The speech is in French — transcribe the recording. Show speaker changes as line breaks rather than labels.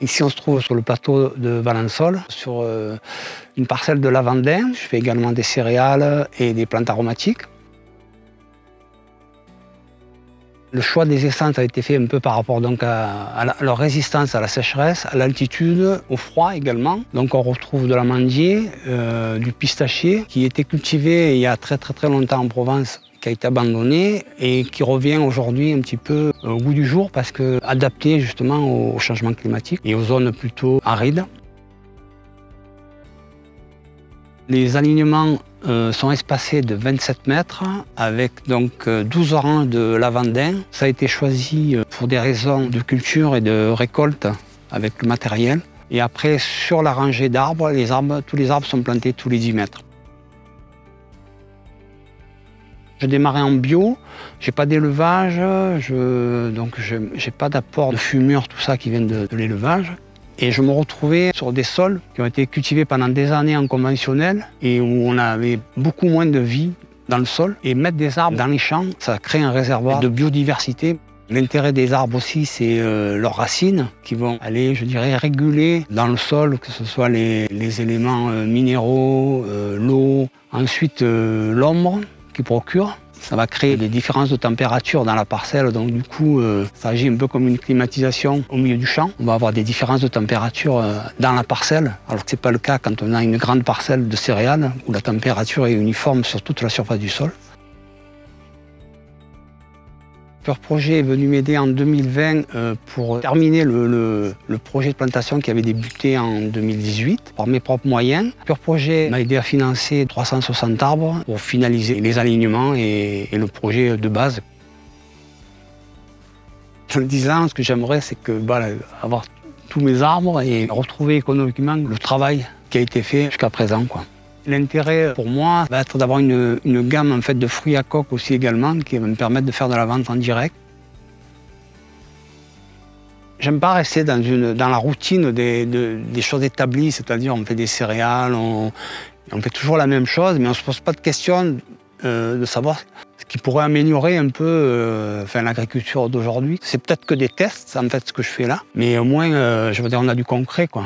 Ici, on se trouve sur le plateau de Valençol, sur une parcelle de lavandin. Je fais également des céréales et des plantes aromatiques. Le choix des essences a été fait un peu par rapport donc à leur résistance à la sécheresse, à l'altitude, au froid également. Donc on retrouve de l'amandier, du pistachier qui était cultivé il y a très longtemps en Provence, qui a été abandonné et qui revient aujourd'hui un petit peu au goût du jour parce que adapté justement au changement climatique et aux zones plutôt arides. Les alignements sont espacés de 27 mètres avec donc 12 rangs de lavandin. Ça a été choisi pour des raisons de culture et de récolte avec le matériel. Et après, sur la rangée d'arbres, tous les arbres sont plantés tous les 10 mètres. Je démarrais en bio, j'ai pas d'élevage, donc j'ai pas d'apport de fumure, tout ça qui vient de l'élevage. Et je me retrouvais sur des sols qui ont été cultivés pendant des années en conventionnel et où on avait beaucoup moins de vie dans le sol. Et mettre des arbres dans les champs, ça crée un réservoir de biodiversité. L'intérêt des arbres aussi, c'est leurs racines qui vont aller, je dirais, réguler dans le sol, que ce soit les éléments minéraux, l'eau, ensuite l'ombre qui procure. Ça va créer des différences de température dans la parcelle, donc du coup, ça agit un peu comme une climatisation au milieu du champ. On va avoir des différences de température dans la parcelle, alors que ce n'est pas le cas quand on a une grande parcelle de céréales où la température est uniforme sur toute la surface du sol. Pure Projet est venu m'aider en 2020 pour terminer le projet de plantation qui avait débuté en 2018 par mes propres moyens. Pure Projet m'a aidé à financer 360 arbres pour finaliser les alignements et le projet de base. En 10 ans, ce que j'aimerais, c'est que avoir tous mes arbres et retrouver économiquement le travail qui a été fait jusqu'à présent, quoi. L'intérêt pour moi va être d'avoir une gamme en fait, de fruits à coque aussi également qui va me permettre de faire de la vente en direct. J'aime pas rester dans la routine des choses établies, c'est-à-dire on fait des céréales, on fait toujours la même chose, mais on ne se pose pas de questions de savoir ce qui pourrait améliorer un peu l'agriculture d'aujourd'hui. C'est peut-être que des tests, en fait, ce que je fais là, mais au moins, je veux dire, on a du concret, quoi.